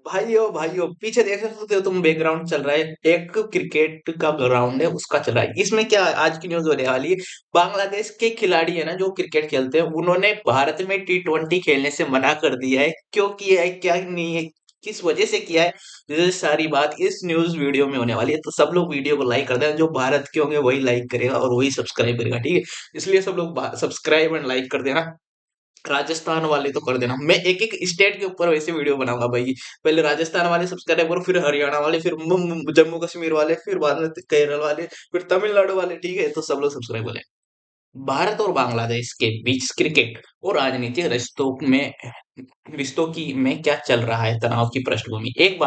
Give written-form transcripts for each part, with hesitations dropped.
भाइयों भाइयों पीछे देख सकते हो तुम, बैकग्राउंड चल रहा है, एक क्रिकेट का ग्राउंड है उसका चल रहा है। इसमें क्या आज की न्यूज होने वाली है। बांग्लादेश के खिलाड़ी है ना जो क्रिकेट खेलते हैं, उन्होंने भारत में T20 खेलने से मना कर दिया है। क्यों किया है, क्या नहीं है, किस वजह से किया है, ये सारी बात इस न्यूज वीडियो में होने वाली है। तो सब लोग वीडियो को लाइक कर देना, जो भारत के होंगे वही लाइक करेगा और वही सब्सक्राइब करेगा, ठीक है। इसलिए सब लोग सब्सक्राइब एंड लाइक कर देना। राजस्थान वाले तो कर देना, मैं एक एक स्टेट के ऊपर वैसे वीडियो बनाऊंगा भाई। पहले राजस्थान वाले सब्सक्राइब करो, फिर हरियाणा वाले, फिर जम्मू कश्मीर वाले, फिर बाद में केरल वाले, फिर तमिलनाडु वाले, ठीक है। तो सब लोग सब्सक्राइब करें। भारत और बांग्लादेश के बीच क्रिकेट और राजनीतिक रिश्तों की में क्या चल रहा है, तनाव की पृष्ठभूमि। एक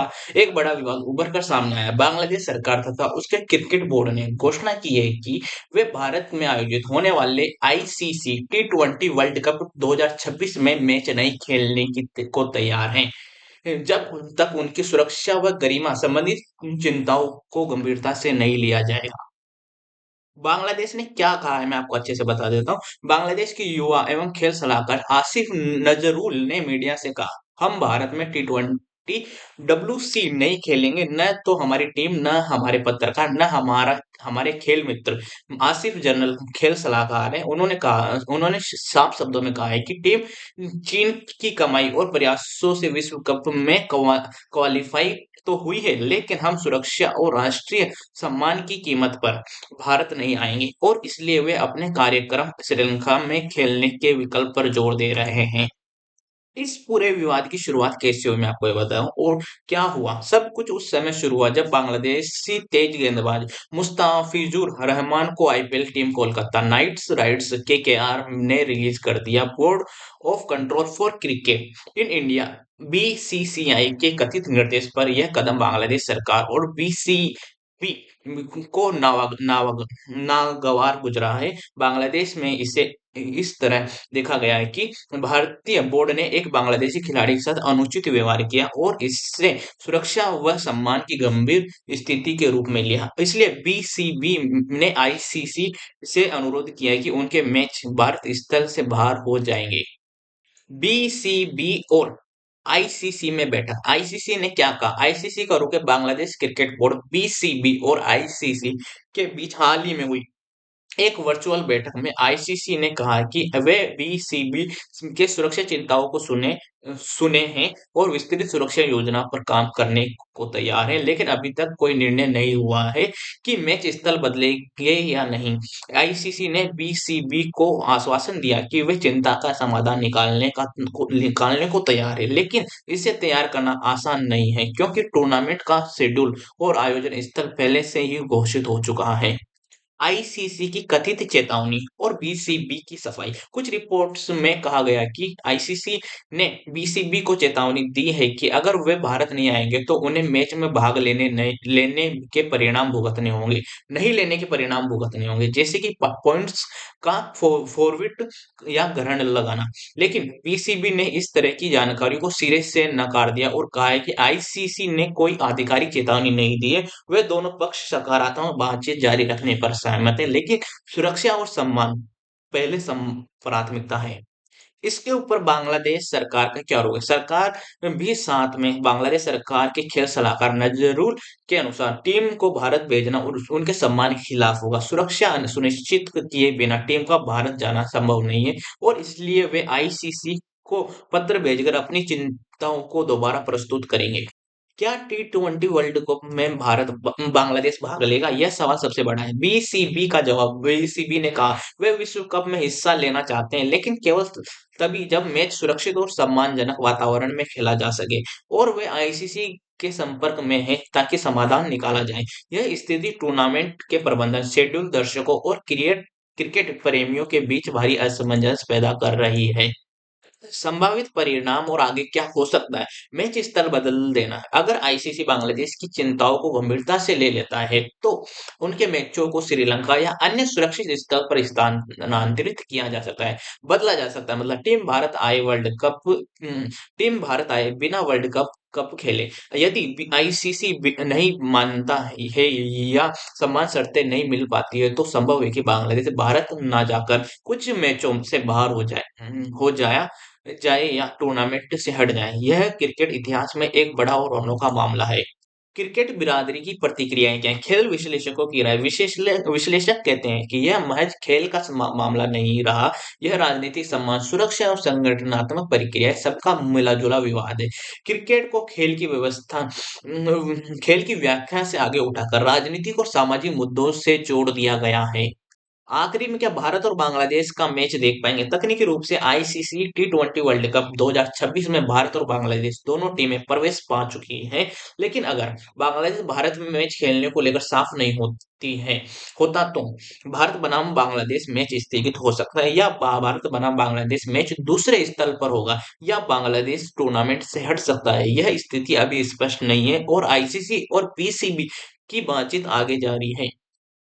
बड़ा विवाद उभर कर सामने आया। बांग्लादेश सरकार तथा उसके क्रिकेट बोर्ड ने घोषणा की है कि वे भारत में आयोजित होने वाले आईसीसी T20 वर्ल्ड कप 2026 में मैच नहीं खेलने को तैयार हैं, जब तक उनकी सुरक्षा व गरिमा संबंधित चिंताओं को गंभीरता से नहीं लिया जाएगा। बांग्लादेश ने क्या कहा है मैं आपको अच्छे से बता देता हूँ। बांग्लादेश के युवा एवं खेल सलाहकार आसिफ नजरुल ने मीडिया से कहा, हम भारत में T20 WC नहीं खेलेंगे, न तो हमारी टीम, न हमारे पत्रकार, न हमारे खेल मित्र। आसिफ जनरल खेल सलाहकार हैं, उन्होंने साफ शब्दों में कहा है कि टीम चीन की कमाई और प्रयासों से विश्व कप में क्वालिफाई तो हुई है, लेकिन हम सुरक्षा और राष्ट्रीय सम्मान की कीमत पर भारत नहीं आएंगे और इसलिए वे अपने कार्यक्रम श्रीलंका में खेलने के विकल्प पर जोर दे रहे हैं। इस पूरे विवाद की शुरुआत कैसे हुई मैं आपको ये बताऊं, और क्या हुआ। सब कुछ उस समय शुरू हुआ जब बांग्लादेशी तेज गेंदबाज मुस्ताफिजुर रहमान को IPL team Kolkata knight riders KKR ने रिलीज कर दिया। Board of control for cricket in India BCCI के कथित निर्देश पर यह कदम बांग्लादेश सरकार और BCB को नागवार गुजरा है। बांग्लादेश में इसे इस तरह देखा गया है कि भारतीय बोर्ड ने एक बांग्लादेशी खिलाड़ी के साथ अनुचित व्यवहार किया और इससे सुरक्षा व सम्मान की गंभीर स्थिति के रूप में लिया। इसलिए BCB ने ICC से अनुरोध किया है कि उनके मैच भारत स्थल से बाहर हो जाएंगे। BCB और आईसीसी में बैठक। आईसीसी ने क्या कहा, आईसीसी का रुख है बांग्लादेश क्रिकेट बोर्ड BCB और आईसीसी के बीच हाल ही में हुई एक वर्चुअल बैठक में आईसीसी ने कहा कि वे बीसीबी के सुरक्षा चिंताओं को सुने हैं और विस्तृत सुरक्षा योजना पर काम करने को तैयार है, लेकिन अभी तक कोई निर्णय नहीं हुआ है कि मैच स्थल बदलेंगे या नहीं। आईसीसी ने बीसीबी को आश्वासन दिया कि वे चिंता का समाधान निकालने को तैयार है, लेकिन इसे तैयार करना आसान नहीं है क्योंकि टूर्नामेंट का शेड्यूल और आयोजन स्थल पहले से ही घोषित हो चुका है। आईसीसी की कथित चेतावनी और बीसीबी की सफाई। कुछ रिपोर्ट्स में कहा गया कि आईसीसी ने बीसीबी को चेतावनी दी है कि अगर वे भारत नहीं आएंगे तो उन्हें मैच में भाग लेने के परिणाम भुगतने होंगे, नहीं लेने के परिणाम भुगतने होंगे, जैसे कि पॉइंट्स का फॉरवर्ड या ग्रहण लगाना। लेकिन बीसीबी ने इस तरह की जानकारी को सिरे से नकार दिया और कहा है कि आईसीसी ने कोई आधिकारिक चेतावनी नहीं दी है। वे दोनों पक्ष सकारात्मक बातचीत जारी रखने पर सहमत हैं, लेकिन सुरक्षा और सम्मान पहले प्राथमिकता है। इसके ऊपर बांग्लादेश सरकार का क्या रोल है। सरकार भी साथ में बांग्लादेश सरकार के खेल सलाहकार नजरुल के अनुसार टीम को भारत भेजना और उनके सम्मान के खिलाफ होगा। सुरक्षा सुनिश्चित किए बिना टीम का भारत जाना संभव नहीं है और इसलिए वे आईसीसी को पत्र भेजकर अपनी चिंताओं को दोबारा प्रस्तुत करेंगे। क्या T20 वर्ल्ड कप में बांग्लादेश भाग लेगा, यह सवाल सबसे बड़ा है। बीसीबी का जवाब, बीसीबी ने कहा वे विश्व कप में हिस्सा लेना चाहते हैं, लेकिन केवल तभी जब मैच सुरक्षित और सम्मानजनक वातावरण में खेला जा सके और वे आईसीसी के संपर्क में है ताकि समाधान निकाला जाए। यह स्थिति टूर्नामेंट के प्रबंधन, शेड्यूल, दर्शकों और क्रिकेट प्रेमियों के बीच भारी असमंजस पैदा कर रही है। संभावित परिणाम और आगे क्या हो सकता है। मैच स्थल बदल देना। अगर आईसीसी बांग्लादेश की चिंताओं को गंभीरता से ले लेता है तो उनके मैचों को श्रीलंका या अन्य सुरक्षित स्थल पर स्थानांतरित किया जा सकता है, बदला जा सकता है। मतलब टीम भारत आए बिना वर्ल्ड कप कप खेले। यदि आईसीसी नहीं मानता है या समान शर्तें नहीं मिल पाती है तो संभव है कि बांग्लादेश भारत ना जाकर कुछ मैचों से बाहर हो जाए। जाए या टूर्नामेंट से हट जाए। यह क्रिकेट इतिहास में एक बड़ा और अनोखा मामला है। क्रिकेट बिरादरी की प्रतिक्रियाएं क्या है? खेल विश्लेषकों की राय, विश्लेषक कहते हैं कि यह महज खेल का मामला नहीं रहा। यह राजनीतिक सम्मान, सुरक्षा और संगठनात्मक प्रक्रिया सबका मिला जुला विवाद है। क्रिकेट को खेल की व्याख्या से आगे उठाकर राजनीतिक और सामाजिक मुद्दों से जोड़ दिया गया है। आखिरी में क्या भारत और बांग्लादेश का मैच देख पाएंगे? तकनीकी रूप से आईसीसी टी20 वर्ल्ड कप 2026 में भारत और बांग्लादेश दोनों टीमें प्रवेश पा चुकी हैं। लेकिन अगर बांग्लादेश भारत में मैच खेलने को लेकर साफ नहीं होती है होता तो भारत बनाम बांग्लादेश मैच स्थगित हो सकता है, या भारत बनाम बांग्लादेश मैच दूसरे स्थल पर होगा, या बांग्लादेश टूर्नामेंट से हट सकता है। यह स्थिति अभी स्पष्ट नहीं है और आईसीसी और पीसीबी की बातचीत आगे जारी है।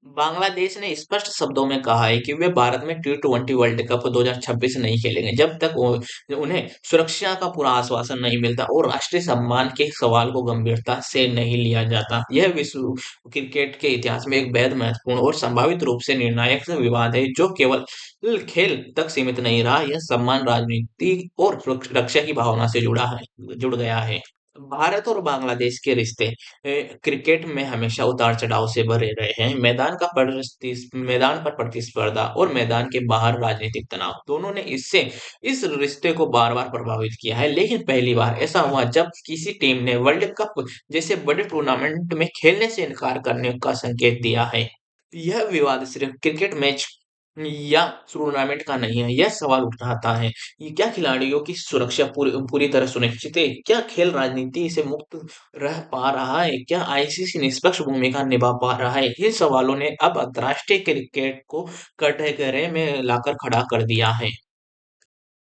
बांग्लादेश ने स्पष्ट शब्दों में कहा है कि वे भारत में टी20 वर्ल्ड कप 2026 नहीं खेलेंगे जब तक उन्हें सुरक्षा का पूरा आश्वासन नहीं मिलता और राष्ट्रीय सम्मान के सवाल को गंभीरता से नहीं लिया जाता। यह विश्व क्रिकेट के इतिहास में एक बेहद महत्वपूर्ण और संभावित रूप से निर्णायक विवाद है, जो केवल खेल तक सीमित नहीं रहा। यह सम्मान, राजनीति और सुरक्षा की भावना से जुड़ गया है। भारत और बांग्लादेश के रिश्ते क्रिकेट में हमेशा उतार-चढ़ाव से भरे रहे हैं। मैदान पर प्रतिस्पर्धा और मैदान के बाहर राजनीतिक तनाव दोनों ने इस रिश्ते को बार-बार प्रभावित किया है। लेकिन पहली बार ऐसा हुआ जब किसी टीम ने वर्ल्ड कप जैसे बड़े टूर्नामेंट में खेलने से इनकार करने का संकेत दिया है। यह विवाद सिर्फ क्रिकेट मैच या टूर्नामेंट का नहीं है, यह सवाल उठाता है कि क्या खिलाड़ियों की सुरक्षा पूरी पूरी तरह सुनिश्चित है? क्या खेल राजनीति से मुक्त रह पा रहा है? क्या आईसीसी निष्पक्ष भूमिका निभा पा रहा है? इन सवालों ने अब अंतर्राष्ट्रीय क्रिकेट को कटघरे में लाकर खड़ा कर दिया है।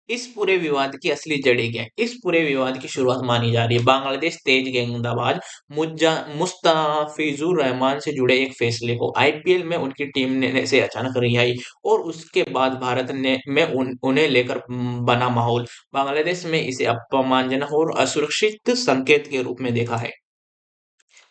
इस पूरे विवाद की असली जड़ें क्या है? इस पूरे विवाद की शुरुआत मानी जा रही है बांग्लादेश तेज गेंदबाज मुस्ताफिजुर रहमान से जुड़े एक फैसले को। आईपीएल में उनकी टीम ने से अचानक रिहाई और उसके बाद भारत ने में उन्हें लेकर बना माहौल। बांग्लादेश में इसे अपमानजनक और असुरक्षित संकेत के रूप में देखा है।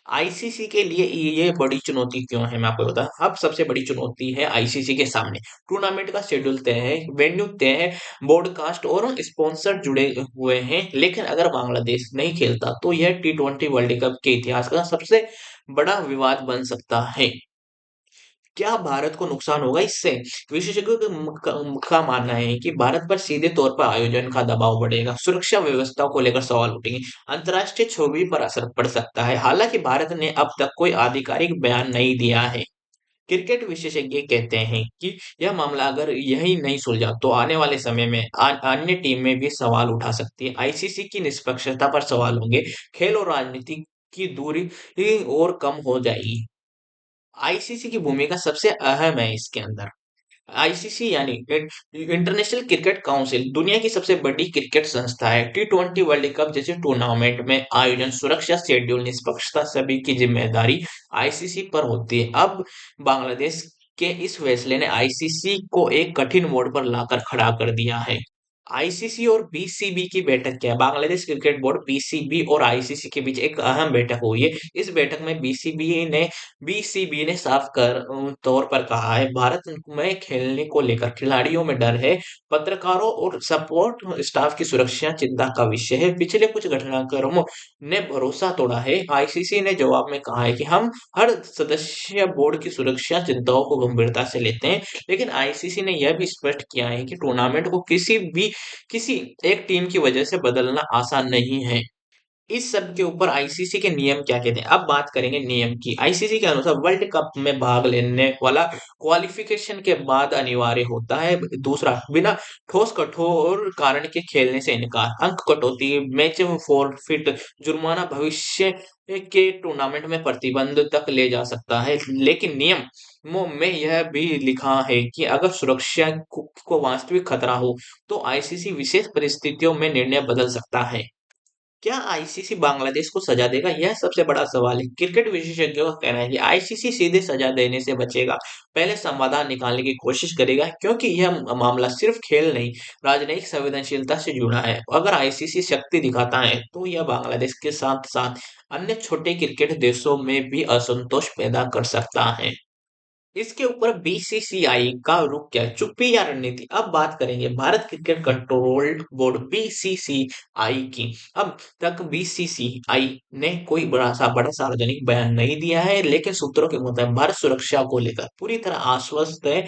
आईसीसी के लिए ये बड़ी चुनौती क्यों है, मैं आपको बताऊं। अब सबसे बड़ी चुनौती है आईसीसी के सामने। टूर्नामेंट का शेड्यूल तय है, वेन्यू तय है, ब्रॉडकास्ट और स्पॉन्सर जुड़े हुए हैं। लेकिन अगर बांग्लादेश नहीं खेलता तो यह टी20 वर्ल्ड कप के इतिहास का सबसे बड़ा विवाद बन सकता है। क्या भारत को नुकसान होगा इससे? विशेषज्ञों का मानना है कि भारत पर सीधे तौर पर आयोजन का दबाव बढ़ेगा, सुरक्षा व्यवस्था को लेकर सवाल उठेंगे, अंतर्राष्ट्रीय छवि पर असर पड़ सकता है। हालांकि भारत ने अब तक कोई आधिकारिक बयान नहीं दिया है। क्रिकेट विशेषज्ञ कहते हैं कि यह मामला अगर यही नहीं सुलझा तो आने वाले समय में अन्य टीमें भी सवाल उठा सकती है। आईसीसी की निष्पक्षता पर सवाल होंगे, खेल और राजनीति की दूरी और कम हो जाएगी। आईसीसी की भूमिका सबसे अहम है इसके अंदर। आईसीसी यानी इंटरनेशनल क्रिकेट काउंसिल दुनिया की सबसे बड़ी क्रिकेट संस्था है। टी20 वर्ल्ड कप जैसे टूर्नामेंट में आयोजन, सुरक्षा, शेड्यूल, निष्पक्षता सभी की जिम्मेदारी आईसीसी पर होती है। अब बांग्लादेश के इस फैसले ने आईसीसी को एक कठिन मोड़ पर लाकर खड़ा कर दिया है। आईसीसी और बीसीबी की बैठक क्या है? बांग्लादेश क्रिकेट बोर्ड बीसीबी और आईसीसी के बीच एक अहम बैठक हुई है। इस बैठक में बीसीबी ने साफ तौर पर कहा है भारत में खेलने को लेकर खिलाड़ियों में डर है, पत्रकारों और सपोर्ट स्टाफ की सुरक्षा चिंता का विषय है। पिछले कुछ घटनाक्रमों ने भरोसा तोड़ा है। आईसीसी ने जवाब में कहा है कि हम हर सदस्य बोर्ड की सुरक्षा चिंताओं को गंभीरता से लेते हैं, लेकिन आईसीसी ने यह भी स्पष्ट किया है कि टूर्नामेंट को किसी एक टीम की वजह से बदलना आसान नहीं है। इस सब के ऊपर आईसीसी के नियम क्या कहते हैं? अब बात करेंगे नियम की। आईसीसी के अनुसार वर्ल्ड कप में भाग लेने वाला क्वालिफिकेशन के बाद अनिवार्य होता है। दूसरा, बिना ठोस कठोर कारण के खेलने से इनकार, अंक कटौती, मैच फॉरफिट, जुर्माना भविष्य के टूर्नामेंट में प्रतिबंध तक ले जा सकता है। लेकिन नियमों में यह भी लिखा है कि अगर सुरक्षा को वास्तविक खतरा हो तो आईसीसी विशेष परिस्थितियों में निर्णय बदल सकता है। क्या आईसीसी बांग्लादेश को सजा देगा? यह सबसे बड़ा सवाल है। क्रिकेट विशेषज्ञों का कहना है कि आईसीसी सीधे सजा देने से बचेगा, पहले समाधान निकालने की कोशिश करेगा, क्योंकि यह मामला सिर्फ खेल नहीं, राजनयिक संवेदनशीलता से जुड़ा है। अगर आईसीसी शक्ति दिखाता है तो यह बांग्लादेश के साथ साथ अन्य छोटे क्रिकेट देशों में भी असंतोष पैदा कर सकता है। इसके ऊपर बीसीसीआई का रुख क्या है? चुप्पी या रणनीति? अब बात करेंगे Bharat cricket control board BCCI की। अब तक बीसीसीआई ने कोई बड़ा सार्वजनिक बयान नहीं दिया है, लेकिन सूत्रों के मुताबिक भारत सुरक्षा को लेकर पूरी तरह आश्वस्त है।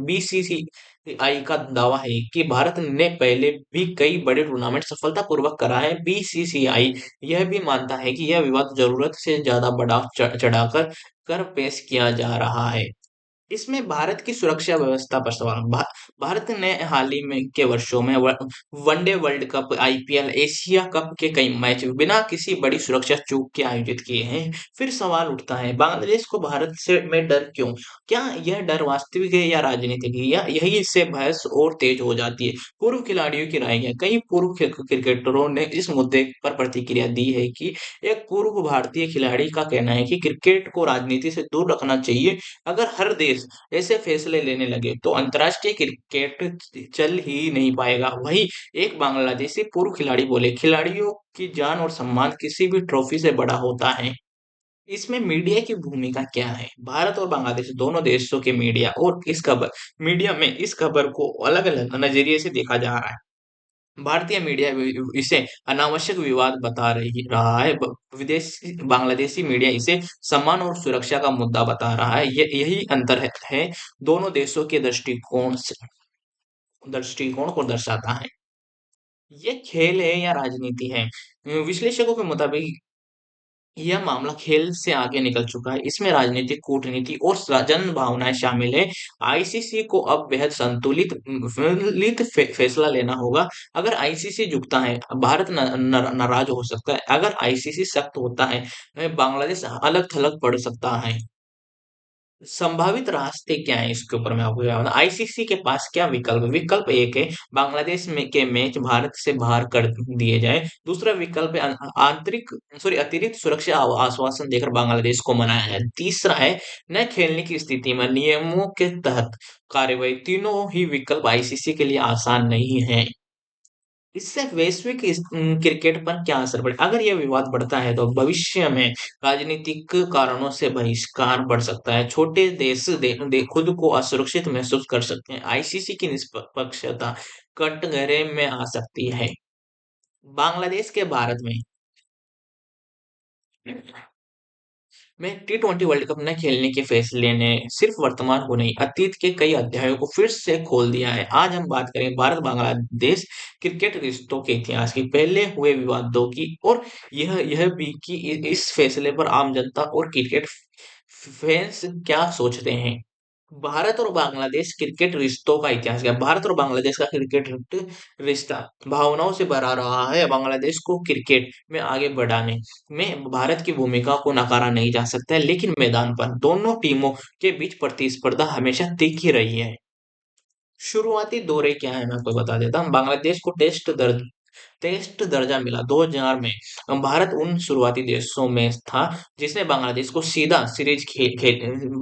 बीसीसीआई का दावा है कि भारत ने पहले भी कई बड़े टूर्नामेंट सफलतापूर्वक कराए हैं। बीसीसीआई यह भी मानता है कि यह विवाद जरूरत से ज्यादा बड़ा चढ़ाकर कर पेश किया जा रहा है। इसमें भारत की सुरक्षा व्यवस्था पर सवाल। भारत ने हाल ही में के वर्षों में one day world cup, IPL, Asia cup के कई मैच बिना किसी बड़ी सुरक्षा चूक के आयोजित किए हैं। फिर सवाल उठता है, बांग्लादेश को भारत से में डर क्यों? क्या यह डर वास्तविक है या राजनीतिक है, या यही से बहस और तेज हो जाती है? पूर्व खिलाड़ियों की राय है। कई पूर्व क्रिकेटरों ने इस मुद्दे पर प्रतिक्रिया दी है कि एक पूर्व भारतीय खिलाड़ी का कहना है कि क्रिकेट को राजनीति से दूर रखना चाहिए। अगर हर देश ऐसे फैसले लेने लगे तो अंतर्राष्ट्रीय क्रिकेट चल ही नहीं पाएगा। वहीं एक बांग्लादेशी पूर्व खिलाड़ी बोले, खिलाड़ियों की जान और सम्मान किसी भी ट्रॉफी से बड़ा होता है। इसमें मीडिया की भूमिका क्या है? भारत और बांग्लादेश दोनों देशों के मीडिया में इस खबर को अलग अलग नजरिए से देखा जा रहा है। भारतीय मीडिया इसे अनावश्यक विवाद बता रही रहा है। विदेशी बांग्लादेशी मीडिया इसे सम्मान और सुरक्षा का मुद्दा बता रहा है। यही अंतर है दोनों देशों के दृष्टिकोण को दर्शाता है। ये खेल है या राजनीति है? विश्लेषकों के मुताबिक यह मामला खेल से आगे निकल चुका है। इसमें राजनीतिक, कूटनीति और जन भावनाएं शामिल है। आईसीसी को अब बेहद संतुलित फैसला लेना होगा। अगर आईसीसी झुकता है, भारत नाराज हो सकता है। अगर आईसीसी सख्त होता है, बांग्लादेश अलग थलग पड़ सकता है। संभावित रास्ते क्या हैं इसके ऊपर मैं आपको बता आईसीसी के पास क्या विकल्प है? विकल्प एक है, बांग्लादेश में के मैच भारत से बाहर कर दिए जाए। दूसरा विकल्प है अतिरिक्त सुरक्षा आश्वासन देकर बांग्लादेश को मनाया जाए। तीसरा है न खेलने की स्थिति में नियमों के तहत कार्रवाई। तीनों ही विकल्प आईसीसी के लिए आसान नहीं है। इससे वैश्विक क्रिकेट पर क्या असर पड़े? अगर यह विवाद बढ़ता है तो भविष्य में राजनीतिक कारणों से बहिष्कार बढ़ सकता है। छोटे देश खुद को असुरक्षित महसूस कर सकते हैं। आईसीसी की निष्पक्षता कटघरे में आ सकती है। बांग्लादेश के भारत में में टी20 वर्ल्ड कप न खेलने के फैसले ने सिर्फ वर्तमान को नहीं, अतीत के कई अध्यायों को फिर से खोल दिया है। आज हम बात करेंगे भारत बांग्लादेश क्रिकेट रिश्तों के इतिहास की, पहले हुए विवादों की, और यह भी कि इस फैसले पर आम जनता और क्रिकेट फैंस क्या सोचते हैं। भारत और बांग्लादेश क्रिकेट रिश्तों का इतिहास क्या है? भारत और बांग्लादेश का रिश्ता भावनाओं से भरा रहा है। बांग्लादेश को क्रिकेट में आगे बढ़ाने में भारत की भूमिका को नकारा नहीं जा सकता है, लेकिन मैदान पर दोनों टीमों के बीच प्रतिस्पर्धा हमेशा तीखी रही है। शुरुआती दौरे क्या है मैं आपको बता देता हूँ। बांग्लादेश को टेस्ट दर्जा मिला 2000 में। भारत उन शुरुआती देशों में था जिसने बांग्लादेश को सीधा सीरीज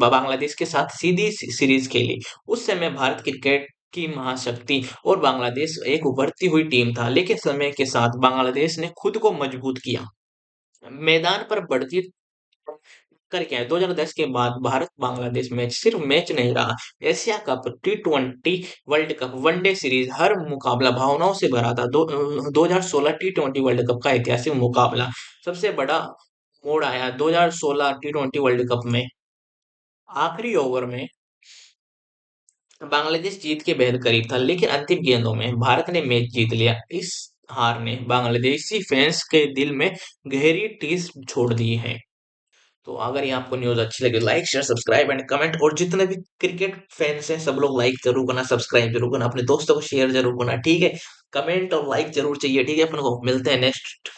बांग्लादेश के साथ सीधी सीरीज खेली। उस समय भारत क्रिकेट की महाशक्ति और बांग्लादेश एक उभरती हुई टीम था, लेकिन समय के साथ बांग्लादेश ने खुद को मजबूत किया। मैदान पर बढ़ती कर क्या है, 2010 के बाद भारत बांग्लादेश मैच सिर्फ मैच नहीं रहा। एशिया कप, टी20 वर्ल्ड कप, वनडे सीरीज, हर मुकाबला भावनाओं से भरा था। 2016 टी20 वर्ल्ड कप का ऐतिहासिक मुकाबला सबसे बड़ा मोड़ आया 2016 टी20 वर्ल्ड कप में। आखिरी ओवर में बांग्लादेश जीत के बेहद करीब था, लेकिन अंतिम गेंदों में भारत ने मैच जीत लिया। इस हार ने बांग्लादेशी फैंस के दिल में गहरी ठेस छोड़ दी है। तो अगर ये आपको न्यूज़ अच्छी लगे, like share subscribe and comment, और जितने भी क्रिकेट फैंस हैं सब लोग लाइक जरूर करना, सब्सक्राइब जरूर करना, अपने दोस्तों को शेयर जरूर करना, ठीक है? कमेंट और लाइक जरूर चाहिए, ठीक है? अपन को मिलते हैं नेक्स्ट